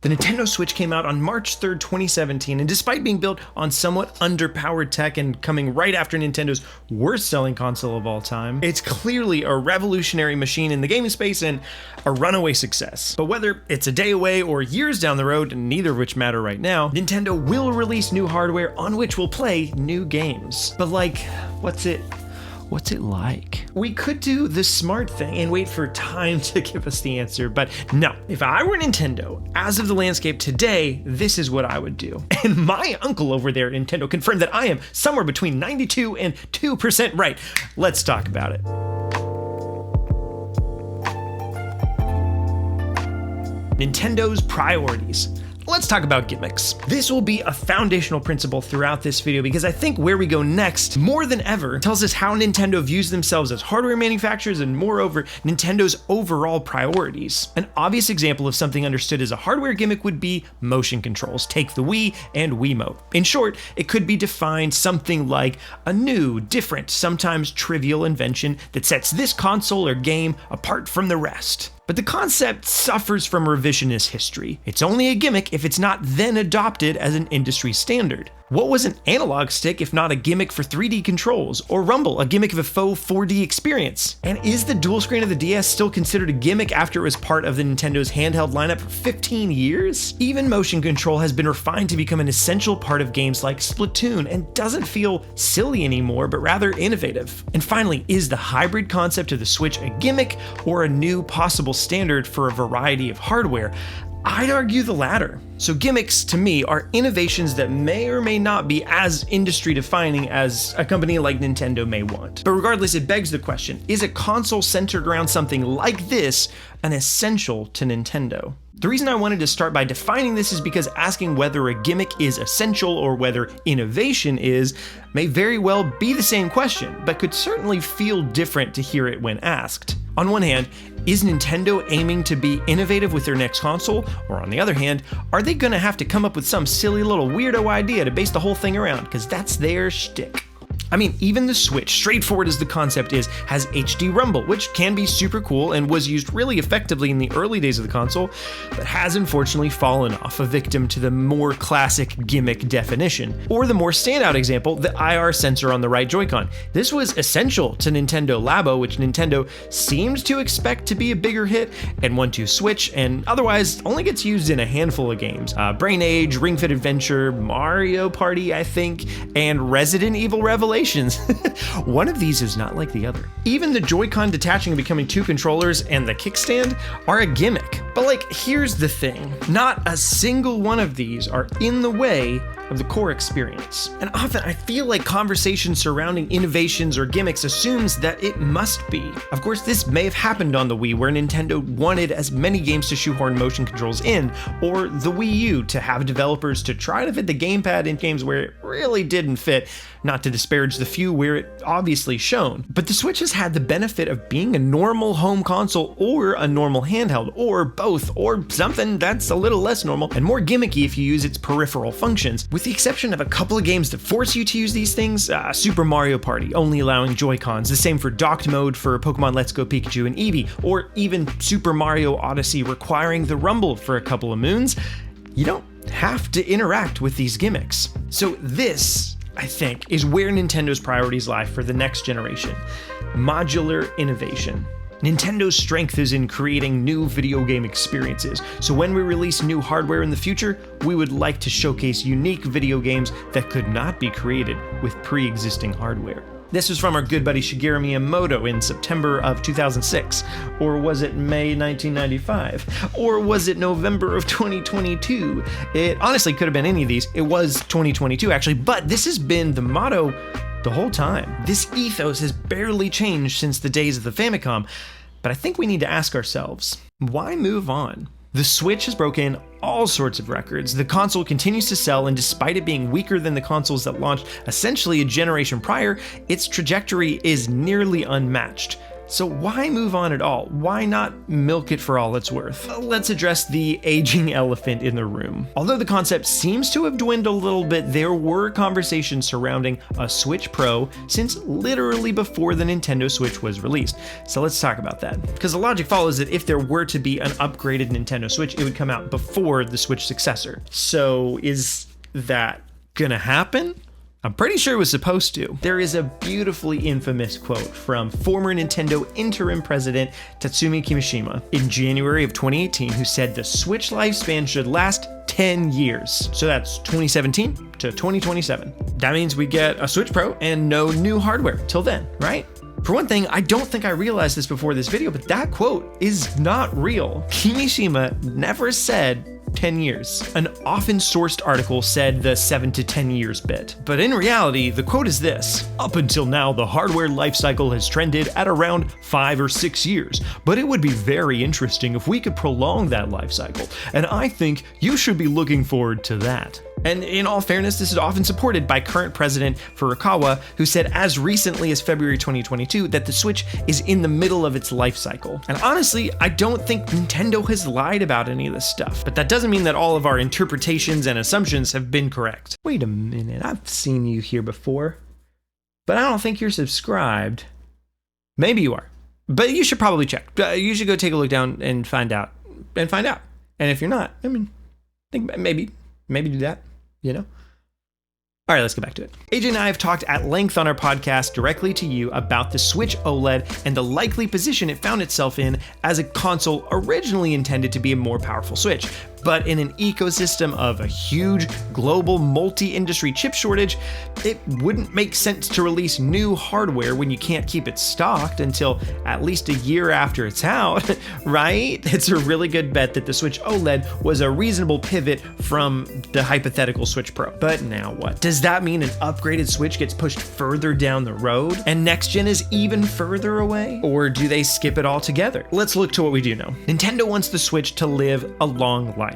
The Nintendo Switch came out on March 3rd, 2017, and despite being built on somewhat underpowered tech and coming right after Nintendo's worst-selling console of all time, it's clearly a revolutionary machine in the gaming space and a runaway success. But whether it's a day away or years down the road, neither of which matter right now, Nintendo will release new hardware on which we'll play new games. But what's it like? We could do the smart thing and wait for time to give us the answer, but no. If I were Nintendo, as of the landscape today, this is what I would do. And my uncle over there at Nintendo confirmed that I am somewhere between 92 and 2% right. Let's talk about it. Nintendo's priorities. Let's talk about gimmicks. This will be a foundational principle throughout this video because I think where we go next, more than ever, tells us how Nintendo views themselves as hardware manufacturers and moreover, Nintendo's overall priorities. An obvious example of something understood as a hardware gimmick would be motion controls. Take the Wii and Wiimote. In short, it could be defined something like a new, different, sometimes trivial invention that sets this console or game apart from the rest. But the concept suffers from revisionist history. It's only a gimmick if it's not then adopted as an industry standard. What was an analog stick if not a gimmick for 3D controls, or Rumble, a gimmick of a faux 4D experience? And is the dual screen of the DS still considered a gimmick after it was part of the Nintendo's handheld lineup for 15 years? Even motion control has been refined to become an essential part of games like Splatoon and doesn't feel silly anymore, but rather innovative. And finally, is the hybrid concept of the Switch a gimmick or a new possible standard for a variety of hardware? I'd argue the latter. So gimmicks, to me, are innovations that may or may not be as industry-defining as a company like Nintendo may want. But regardless, it begs the question, is a console centered around something like this an essential to Nintendo? The reason I wanted to start by defining this is because asking whether a gimmick is essential or whether innovation is may very well be the same question, but could certainly feel different to hear it when asked. On one hand, is Nintendo aiming to be innovative with their next console? Or on the other hand, are they gonna have to come up with some silly little weirdo idea to base the whole thing around? Because that's their shtick. I mean, even the Switch, straightforward as the concept is, has HD Rumble, which can be super cool and was used really effectively in the early days of the console, but has unfortunately fallen off, a victim to the more classic gimmick definition. Or the more standout example, the IR sensor on the right Joy-Con. This was essential to Nintendo Labo, which Nintendo seemed to expect to be a bigger hit, and 1-2 Switch, and otherwise only gets used in a handful of games. Brain Age, Ring Fit Adventure, Mario Party, I think, and Resident Evil Revelation. One of these is not like the other. Even the Joy-Con detaching and becoming two controllers and the kickstand are a gimmick. But here's the thing. Not a single one of these are in the way of the core experience. And often I feel like conversation surrounding innovations or gimmicks assumes that it must be. Of course, this may have happened on the Wii, where Nintendo wanted as many games to shoehorn motion controls in, or the Wii U to have developers to try to fit the gamepad in games where it really didn't fit, not to disparage the few where it obviously shone. But the Switch has had the benefit of being a normal home console or a normal handheld, or both, or something that's a little less normal and more gimmicky if you use its peripheral functions. With the exception of a couple of games that force you to use these things, Super Mario Party only allowing Joy-Cons, the same for docked mode for Pokemon Let's Go Pikachu and Eevee, or even Super Mario Odyssey requiring the Rumble for a couple of moons, you don't have to interact with these gimmicks. So this, I think, is where Nintendo's priorities lie for the next generation: modular innovation. Nintendo's strength is in creating new video game experiences, so when we release new hardware in the future, we would like to showcase unique video games that could not be created with pre-existing hardware. This was from our good buddy Shigeru Miyamoto in September of 2006. Or was it May 1995? Or was it November of 2022? It honestly could have been any of these. It was 2022 actually, but this has been the motto the whole time. This ethos has barely changed since the days of the Famicom, but I think we need to ask ourselves, why move on? The Switch has broken all sorts of records. The console continues to sell, and despite it being weaker than the consoles that launched essentially a generation prior, its trajectory is nearly unmatched. So why move on at all? Why not milk it for all it's worth? Let's address the aging elephant in the room. Although the concept seems to have dwindled a little bit, there were conversations surrounding a Switch Pro since literally before the Nintendo Switch was released. So let's talk about that. Because the logic follows that if there were to be an upgraded Nintendo Switch, it would come out before the Switch successor. So is that gonna happen? I'm pretty sure it was supposed to. There is a beautifully infamous quote from former Nintendo interim president Tatsumi Kimishima in January of 2018, who said the Switch lifespan should last 10 years. So that's 2017 to 2027. That means we get a Switch Pro and no new hardware till then, right? For one thing, I don't think I realized this before this video, but that quote is not real. Kimishima never said 10 years. An often sourced article said the 7 to 10 years bit. But in reality, the quote is this: "Up until now, the hardware lifecycle has trended at around 5 or 6 years, but it would be very interesting if we could prolong that lifecycle, and I think you should be looking forward to that." And in all fairness, this is often supported by current president Furukawa, who said as recently as February 2022 that the Switch is in the middle of its life cycle. And honestly, I don't think Nintendo has lied about any of this stuff, but that doesn't mean that all of our interpretations and assumptions have been correct. Wait a minute, I've seen you here before, but I don't think you're subscribed. Maybe you are, but you should probably check. You should go take a look down and find out. And if you're not, I mean, think maybe do that. You know? All right, let's get back to it. AJ and I have talked at length on our podcast directly to you about the Switch OLED and the likely position it found itself in as a console originally intended to be a more powerful Switch. But in an ecosystem of a huge global multi-industry chip shortage, it wouldn't make sense to release new hardware when you can't keep it stocked until at least a year after it's out, right? It's a really good bet that the Switch OLED was a reasonable pivot from the hypothetical Switch Pro. But now what? Does that mean an upgraded Switch gets pushed further down the road and next gen is even further away? Or do they skip it altogether? Let's look to what we do know. Nintendo wants the Switch to live a long life.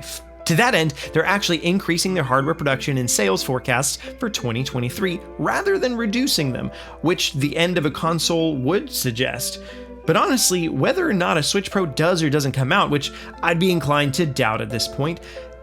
To that end, they're actually increasing their hardware production and sales forecasts for 2023 rather than reducing them, which the end of a console would suggest. But honestly, whether or not a Switch Pro does or doesn't come out, which I'd be inclined to doubt at this point,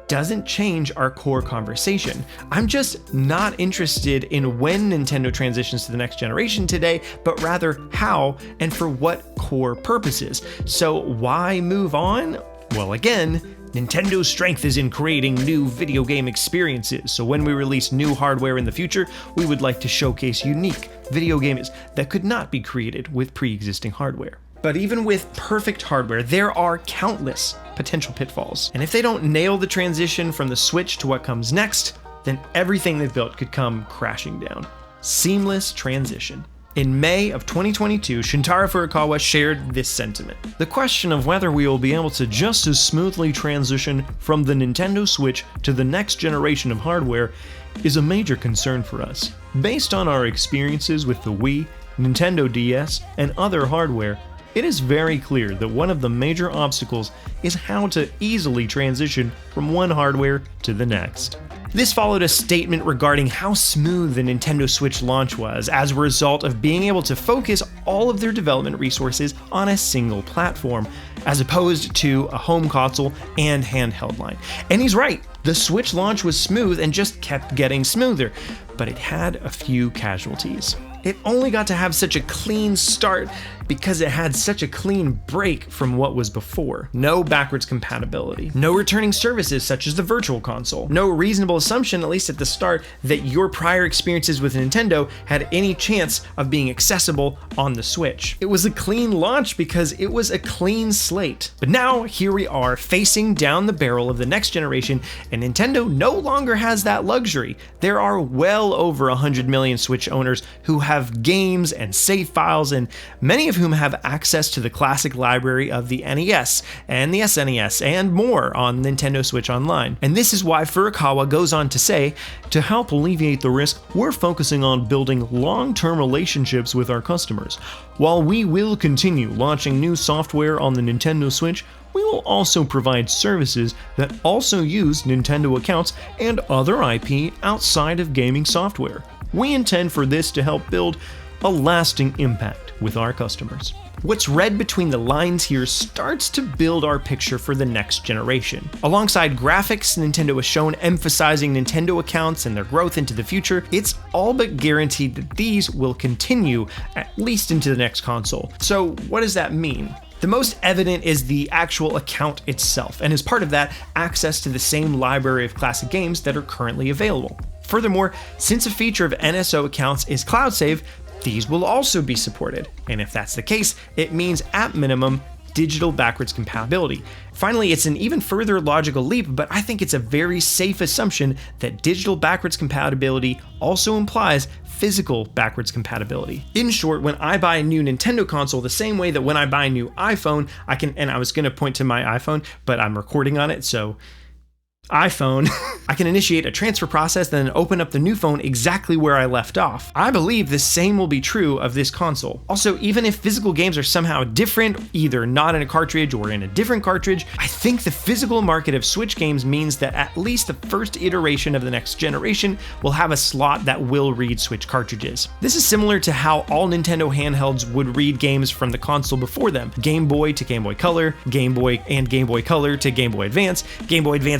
doesn't change our core conversation. I'm just not interested in when Nintendo transitions to the next generation today, but rather how and for what core purposes. So why move on? Well, again, Nintendo's strength is in creating new video game experiences, so when we release new hardware in the future, we would like to showcase unique video games that could not be created with pre-existing hardware. But even with perfect hardware, there are countless potential pitfalls. And if they don't nail the transition from the Switch to what comes next, then everything they've built could come crashing down. Seamless transition. In May of 2022, Shintaro Furukawa shared this sentiment. The question of whether we will be able to just as smoothly transition from the Nintendo Switch to the next generation of hardware is a major concern for us. Based on our experiences with the Wii, Nintendo DS, and other hardware, it is very clear that one of the major obstacles is how to easily transition from one hardware to the next. This followed a statement regarding how smooth the Nintendo Switch launch was as a result of being able to focus all of their development resources on a single platform, as opposed to a home console and handheld line. And he's right, the Switch launch was smooth and just kept getting smoother, but it had a few casualties. It only got to have such a clean start because it had such a clean break from what was before. No backwards compatibility, no returning services such as the Virtual Console, no reasonable assumption, at least at the start, that your prior experiences with Nintendo had any chance of being accessible on the Switch. It was a clean launch because it was a clean slate. But now, here we are, facing down the barrel of the next generation, and Nintendo no longer has that luxury. There are well over 100 million Switch owners who have games and save files, and many of whom have access to the classic library of the NES and the SNES and more on Nintendo Switch Online. And this is why Furukawa goes on to say, to help alleviate the risk, we're focusing on building long-term relationships with our customers. While we will continue launching new software on the Nintendo Switch, we will also provide services that also use Nintendo accounts and other IP outside of gaming software. We intend for this to help build a lasting impact with our customers. What's read between the lines here starts to build our picture for the next generation. Alongside graphics Nintendo has shown emphasizing Nintendo accounts and their growth into the future, it's all but guaranteed that these will continue at least into the next console. So what does that mean? The most evident is the actual account itself, and as part of that, access to the same library of classic games that are currently available. Furthermore, since a feature of NSO accounts is cloud save, these will also be supported, and if that's the case, it means at minimum, digital backwards compatibility. Finally, it's an even further logical leap, but I think it's a very safe assumption that digital backwards compatibility also implies physical backwards compatibility. In short, when I buy a new Nintendo console, the same way that when I buy a new iPhone, and I was gonna point to my iPhone, but I'm recording on it, so iPhone, I can initiate a transfer process, then open up the new phone exactly where I left off. I believe the same will be true of this console. Also, even if physical games are somehow different, either not in a cartridge or in a different cartridge, I think the physical market of Switch games means that at least the first iteration of the next generation will have a slot that will read Switch cartridges. This is similar to how all Nintendo handhelds would read games from the console before them. Game Boy to Game Boy Color, Game Boy and Game Boy Color to Game Boy Advance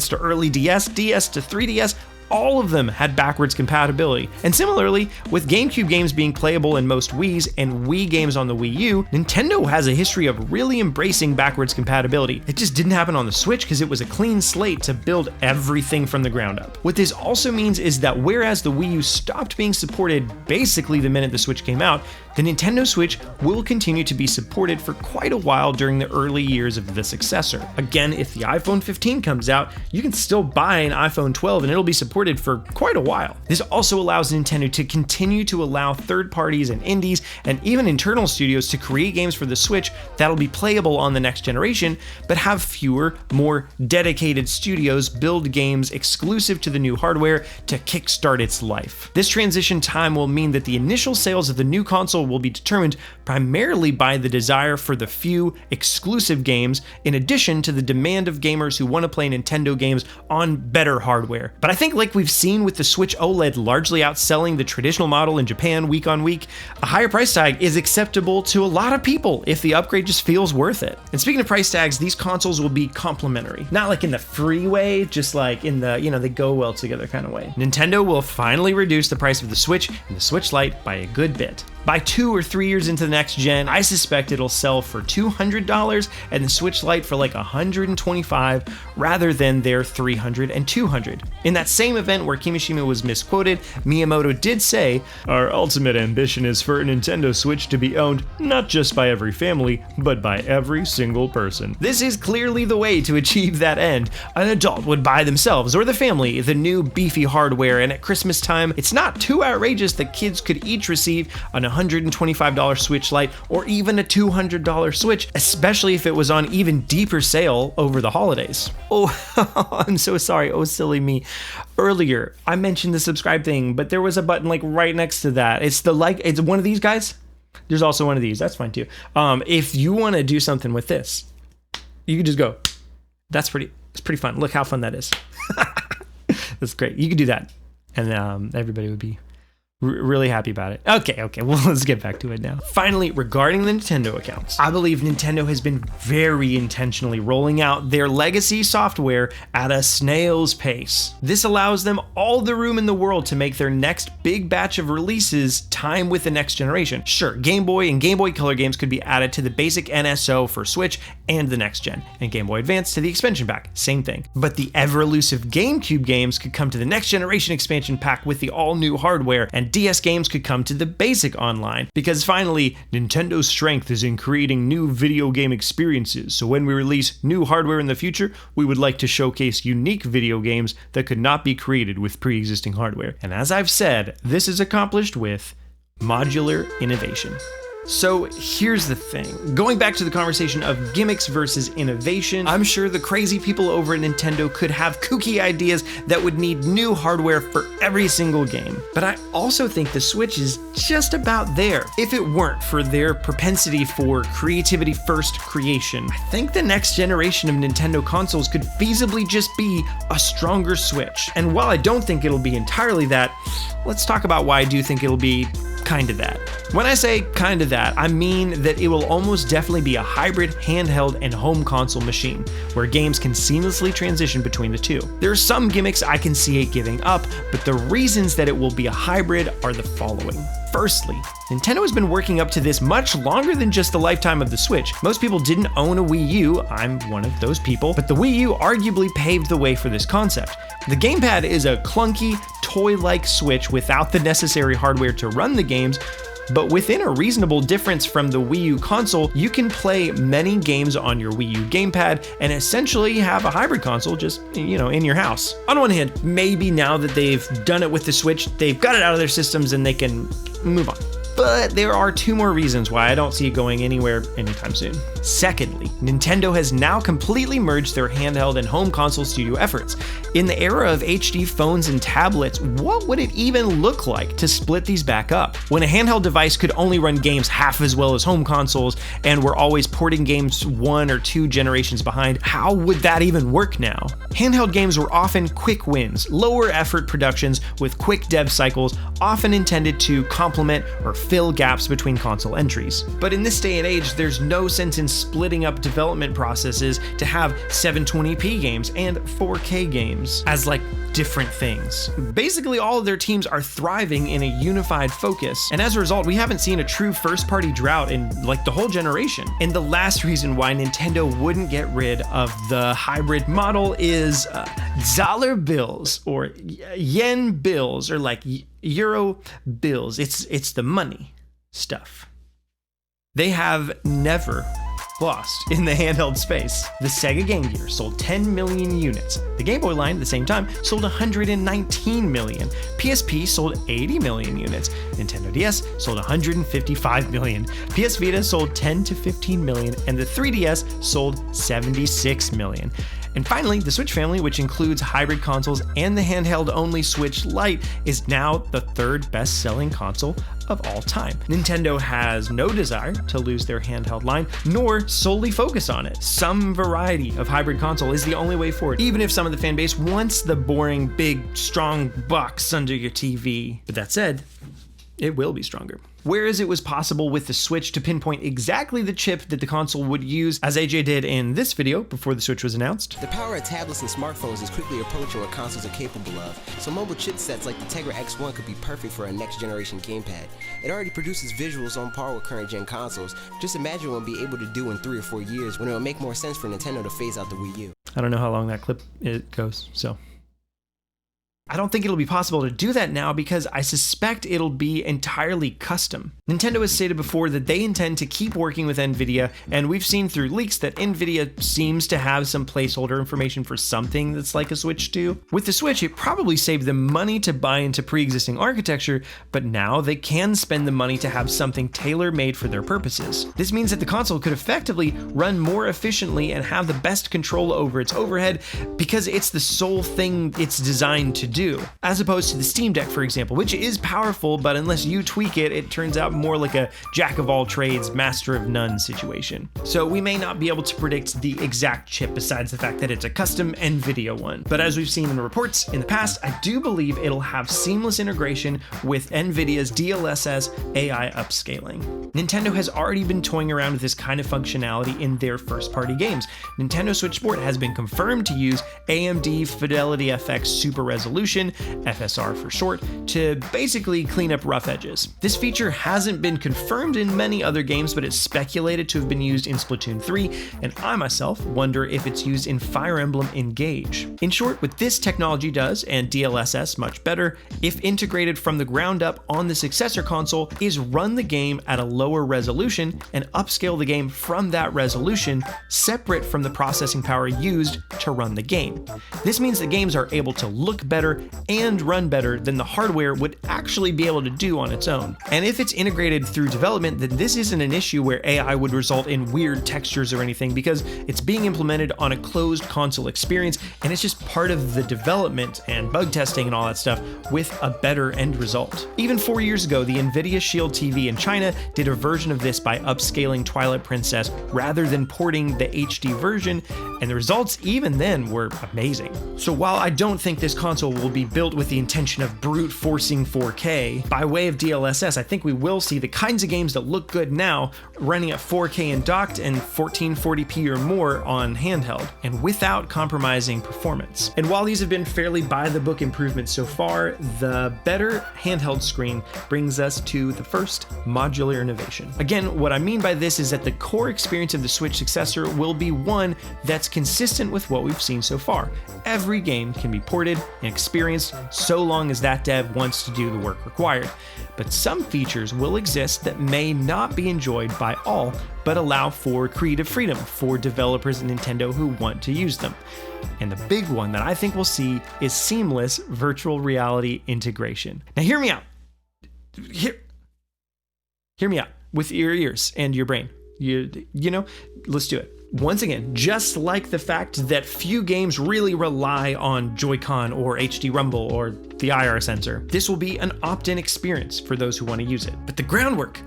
to early DS, DS to 3DS, all of them had backwards compatibility. And similarly, with GameCube games being playable in most Wiis and Wii games on the Wii U, Nintendo has a history of really embracing backwards compatibility. It just didn't happen on the Switch because it was a clean slate to build everything from the ground up. What this also means is that whereas the Wii U stopped being supported basically the minute the Switch came out, the Nintendo Switch will continue to be supported for quite a while during the early years of the successor. Again, if the iPhone 15 comes out, you can still buy an iPhone 12 and it'll be supported for quite a while. This also allows Nintendo to continue to allow third parties and indies and even internal studios to create games for the Switch that'll be playable on the next generation, but have fewer, more dedicated studios build games exclusive to the new hardware to kickstart its life. This transition time will mean that the initial sales of the new console will be determined primarily by the desire for the few exclusive games, in addition to the demand of gamers who want to play Nintendo games on better hardware. But I think, like we've seen with the Switch OLED largely outselling the traditional model in Japan week on week, a higher price tag is acceptable to a lot of people if the upgrade just feels worth it. And speaking of price tags, these consoles will be complementary. Not like in the free way, just like in the, they go well together kind of way. Nintendo will finally reduce the price of the Switch and the Switch Lite by a good bit. By 2 or 3 years into the next gen, I suspect it'll sell for $200 and the Switch Lite for like $125 rather than their $300 and $200. In that same event where Kimishima was misquoted, Miyamoto did say, "Our ultimate ambition is for a Nintendo Switch to be owned not just by every family, but by every single person." This is clearly the way to achieve that end. An adult would buy themselves or the family the new beefy hardware, and at Christmas time, it's not too outrageous that kids could each receive an $125 Switch Lite or even a $200 Switch, especially if it was on even deeper sale over the holidays. Oh, I'm so sorry. Oh, silly me. Earlier, I mentioned the subscribe thing, but there was a button like right next to that. It's one of these guys. There's also one of these. That's fine too. If you want to do something with this, you can just go. It's pretty fun. Look how fun that is. That's great. You could do that, and everybody would be really happy about it. Okay, well, let's get back to it now. Finally, regarding the Nintendo accounts, I believe Nintendo has been very intentionally rolling out their legacy software at a snail's pace. This allows them all the room in the world to make their next big batch of releases time with the next generation. Sure, Game Boy and Game Boy Color games could be added to the basic NSO for Switch and the next gen, and Game Boy Advance to the expansion pack, same thing. But the ever-elusive GameCube games could come to the next generation expansion pack with the all-new hardware, and DS games could come to the basic online, because finally, Nintendo's strength is in creating new video game experiences, so when we release new hardware in the future, we would like to showcase unique video games that could not be created with pre-existing hardware. And as I've said, this is accomplished with modular innovation. So here's the thing. Going back to the conversation of gimmicks versus innovation, I'm sure the crazy people over at Nintendo could have kooky ideas that would need new hardware for every single game. But I also think the Switch is just about there. If it weren't for their propensity for creativity first creation, I think the next generation of Nintendo consoles could feasibly just be a stronger Switch. And while I don't think it'll be entirely that, let's talk about why I do think it'll be kinda that. When I say kinda that, I mean that it will almost definitely be a hybrid handheld and home console machine, where games can seamlessly transition between the two. There are some gimmicks I can see it giving up, but the reasons that it will be a hybrid are the following. Firstly, Nintendo has been working up to this much longer than just the lifetime of the Switch. Most people didn't own a Wii U, I'm one of those people, but the Wii U arguably paved the way for this concept. The gamepad is a clunky, toy-like Switch without the necessary hardware to run the games, but within a reasonable difference from the Wii U console, you can play many games on your Wii U gamepad and essentially have a hybrid console just, in your house. On one hand, maybe now that they've done it with the Switch, they've got it out of their systems and they can move on. But there are two more reasons why I don't see it going anywhere anytime soon. Secondly, Nintendo has now completely merged their handheld and home console studio efforts. In the era of HD phones and tablets, what would it even look like to split these back up? When a handheld device could only run games half as well as home consoles, and we're always porting games 1 or 2 generations behind, how would that even work now? Handheld games were often quick wins, lower effort productions with quick dev cycles, often intended to complement or fill gaps between console entries. But in this day and age, there's no sense in splitting up development processes to have 720p games and 4K games as like different things. Basically, all of their teams are thriving in a unified focus, and as a result, we haven't seen a true first-party drought in like the whole generation. And the last reason why Nintendo wouldn't get rid of the hybrid model is dollar bills or yen bills or like euro bills. It's the money stuff. They have never lost in the handheld space. The Sega Game Gear sold 10 million units. The Game Boy line at the same time sold 119 million. PSP sold 80 million units. Nintendo DS sold 155 million. PS Vita sold 10 to 15 million, and the 3DS sold 76 million. And finally, the Switch family, which includes hybrid consoles and the handheld-only Switch Lite, is now the third best-selling console of all time. Nintendo has no desire to lose their handheld line, nor solely focus on it. Some variety of hybrid console is the only way forward, even if some of the fan base wants the boring, big, strong box under your TV. But that said, it will be stronger. Whereas it was possible with the Switch to pinpoint exactly the chip that the console would use, as AJ did in this video before the Switch was announced. The power of tablets and smartphones is quickly approaching what consoles are capable of, so mobile chipsets like the Tegra X1 could be perfect for a next generation gamepad. It already produces visuals on par with current gen consoles. Just imagine what it'll be able to do in 3 or 4 years when it'll make more sense for Nintendo to phase out the Wii U. I don't know how long that clip goes, so I don't think it'll be possible to do that now because I suspect it'll be entirely custom. Nintendo has stated before that they intend to keep working with Nvidia, and we've seen through leaks that Nvidia seems to have some placeholder information for something that's like a Switch 2. With the Switch, it probably saved them money to buy into pre-existing architecture, but now they can spend the money to have something tailor-made for their purposes. This means that the console could effectively run more efficiently and have the best control over its overhead because it's the sole thing it's designed to do, as opposed to the Steam Deck, for example, which is powerful, but unless you tweak it, it turns out more like a jack of all trades, master of none situation. So we may not be able to predict the exact chip besides the fact that it's a custom Nvidia one. But as we've seen in the reports in the past, I do believe it'll have seamless integration with Nvidia's DLSS AI upscaling. Nintendo has already been toying around with this kind of functionality in their first-party games. Nintendo Switch Sport has been confirmed to use AMD Fidelity FX Super Resolution, FSR for short, to basically clean up rough edges. This feature hasn't been confirmed in many other games, but it's speculated to have been used in Splatoon 3, and I myself wonder if it's used in Fire Emblem Engage. In short, what this technology does, and DLSS much better, if integrated from the ground up on the successor console, is run the game at a lower resolution and upscale the game from that resolution, separate from the processing power used to run the game. This means the games are able to look better and run better than the hardware would actually be able to do on its own. And if it's integrated through development, then this isn't an issue where AI would result in weird textures or anything, because it's being implemented on a closed console experience, and it's just part of the development and bug testing and all that stuff with a better end result. Even 4 years ago, the Nvidia Shield TV in China did a version of this by upscaling Twilight Princess rather than porting the HD version, and the results even then were amazing. So while I don't think this console will be built with the intention of brute forcing 4K. By way of DLSS, I think we will see the kinds of games that look good now running at 4K in docked and 1440p or more on handheld, and without compromising performance. And while these have been fairly by-the-book improvements so far, the better handheld screen brings us to the first modular innovation. Again, what I mean by this is that the core experience of the Switch successor will be one that's consistent with what we've seen so far. Every game can be ported and experienced so long as that dev wants to do the work required. But some features will exist that may not be enjoyed by all, but allow for creative freedom for developers at Nintendo who want to use them. And the big one that I think we'll see is seamless virtual reality integration. Now hear me out. Hear me out with your ears and your brain. You know, let's do it. Once again, just like the fact that few games really rely on Joy-Con or HD Rumble or the IR sensor, this will be an opt-in experience for those who want to use it. But the groundwork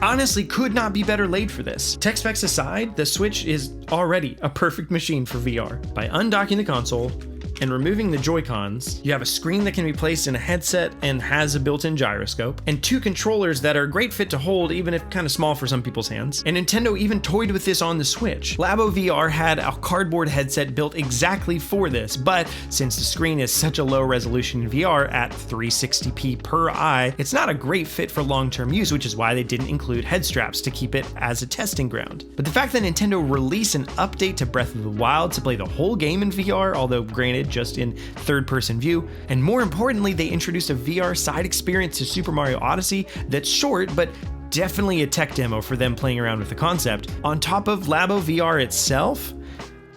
honestly could not be better laid for this. Tech specs aside, the Switch is already a perfect machine for VR. By undocking the console and removing the Joy-Cons, you have a screen that can be placed in a headset and has a built-in gyroscope, and two controllers that are a great fit to hold even if kind of small for some people's hands. And Nintendo even toyed with this on the Switch. Labo VR had a cardboard headset built exactly for this, but since the screen is such a low resolution in VR at 360p per eye, it's not a great fit for long-term use, which is why they didn't include head straps to keep it as a testing ground. But the fact that Nintendo released an update to Breath of the Wild to play the whole game in VR, although granted just in third-person view, and more importantly, they introduced a VR side experience to Super Mario Odyssey that's short, but definitely a tech demo for them playing around with the concept, on top of Labo VR itself.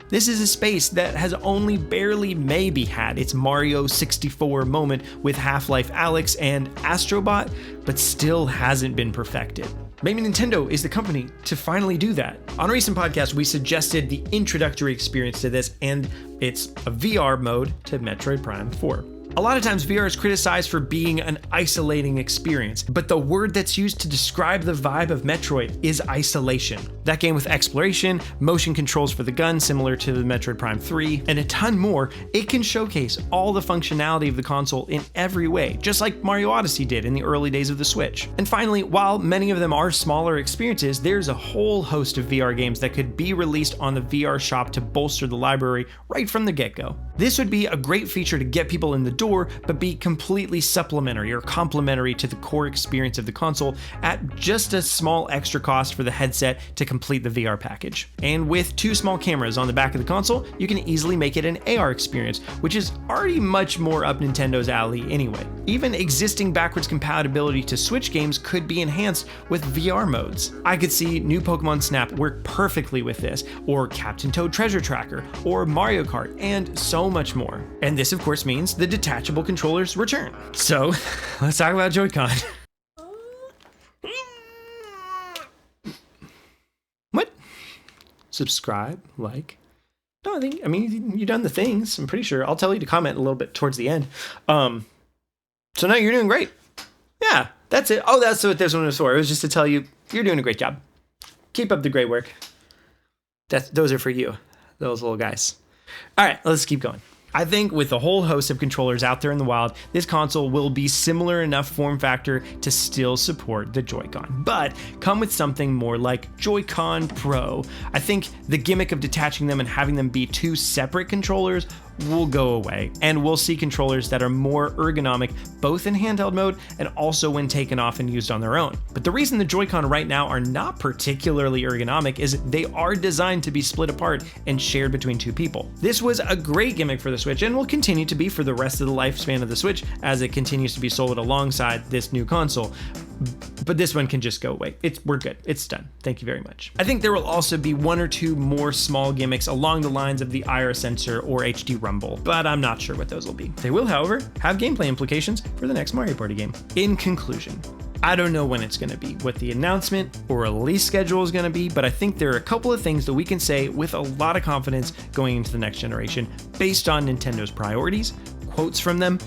This is a space that has only barely maybe had its Mario 64 moment with Half-Life Alyx and Astrobot, but still hasn't been perfected. Maybe Nintendo is the company to finally do that. On a recent podcast, we suggested the introductory experience to this, and it's a VR mode to Metroid Prime 4. A lot of times VR is criticized for being an isolating experience, but the word that's used to describe the vibe of Metroid is isolation. That game with exploration, motion controls for the gun similar to the Metroid Prime 3, and a ton more, it can showcase all the functionality of the console in every way, just like Mario Odyssey did in the early days of the Switch. And finally, while many of them are smaller experiences, there's a whole host of VR games that could be released on the VR shop to bolster the library right from the get-go. This would be a great feature to get people in the door, but be completely supplementary or complementary to the core experience of the console at just a small extra cost for the headset to complete the VR package. And with two small cameras on the back of the console, you can easily make it an AR experience, which is already much more up Nintendo's alley anyway. Even existing backwards compatibility to Switch games could be enhanced with VR modes. I could see new Pokemon Snap work perfectly with this, or Captain Toad Treasure Tracker, or Mario Kart, and so much more. And this of course means the detachable controllers return. So let's talk about Joy-Con. What? Subscribe, like. No, I mean, you've done the things. I'm pretty sure. I'll tell you to comment a little bit towards the end. So now you're doing great. Yeah, that's it. Oh, that's what this one was for. It was just to tell you you're doing a great job. Keep up the great work. Those are for you, those little guys. All right, let's keep going. I think with a whole host of controllers out there in the wild, this console will be similar enough form factor to still support the Joy-Con, but come with something more like Joy-Con Pro. I think the gimmick of detaching them and having them be two separate controllers will go away, and we'll see controllers that are more ergonomic both in handheld mode and also when taken off and used on their own. But the reason the Joy-Con right now are not particularly ergonomic is they are designed to be split apart and shared between two people. This was a great gimmick for the Switch and will continue to be for the rest of the lifespan of the Switch as it continues to be sold alongside this new console. But this one can just go away. We're good. It's done. Thank you very much. I think there will also be one or two more small gimmicks along the lines of the IR sensor or HD Rumble, but I'm not sure what those will be. They will, however, have gameplay implications for the next Mario Party game. In conclusion, I don't know when it's going to be, what the announcement or release schedule is going to be, but I think there are a couple of things that we can say with a lot of confidence going into the next generation based on Nintendo's priorities, quotes from them,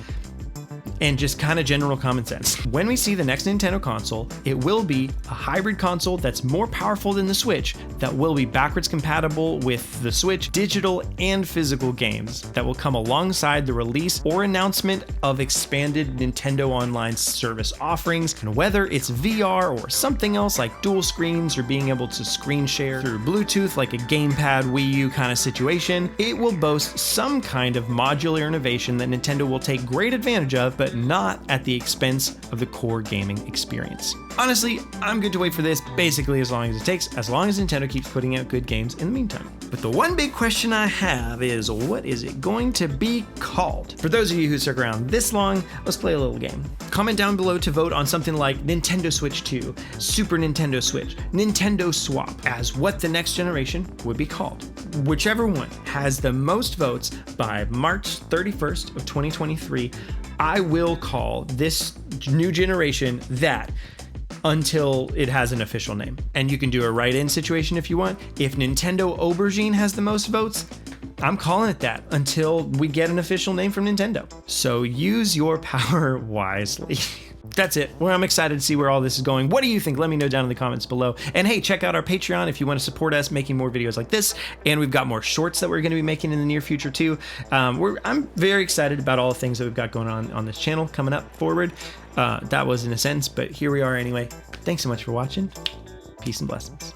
and just kind of general common sense. When we see the next Nintendo console, it will be a hybrid console that's more powerful than the Switch, that will be backwards compatible with the Switch digital and physical games, that will come alongside the release or announcement of expanded Nintendo Online service offerings, and whether it's VR or something else like dual screens or being able to screen share through Bluetooth like a gamepad Wii U kind of situation, it will boast some kind of modular innovation that Nintendo will take great advantage of, but not at the expense of the core gaming experience. Honestly, I'm good to wait for this basically as long as it takes, as long as Nintendo keeps putting out good games in the meantime. But the one big question I have is, what is it going to be called? For those of you who stuck around this long, let's play a little game. Comment down below to vote on something like Nintendo Switch 2, Super Nintendo Switch, Nintendo Swap as what the next generation would be called. Whichever one has the most votes by March 31st of 2023, I will call this new generation that until it has an official name. And you can do a write-in situation if you want. If Nintendo Aubergine has the most votes, I'm calling it that until we get an official name from Nintendo. So use your power wisely. That's it. Well, I'm excited to see where all this is going. What do you think? Let me know down in the comments below. And hey, check out our Patreon if you want to support us making more videos like this. And we've got more shorts that we're going to be making in the near future too. I'm very excited about all the things that we've got going on this channel coming up forward. That was in a sentence, but here we are anyway. Thanks so much for watching. Peace and blessings.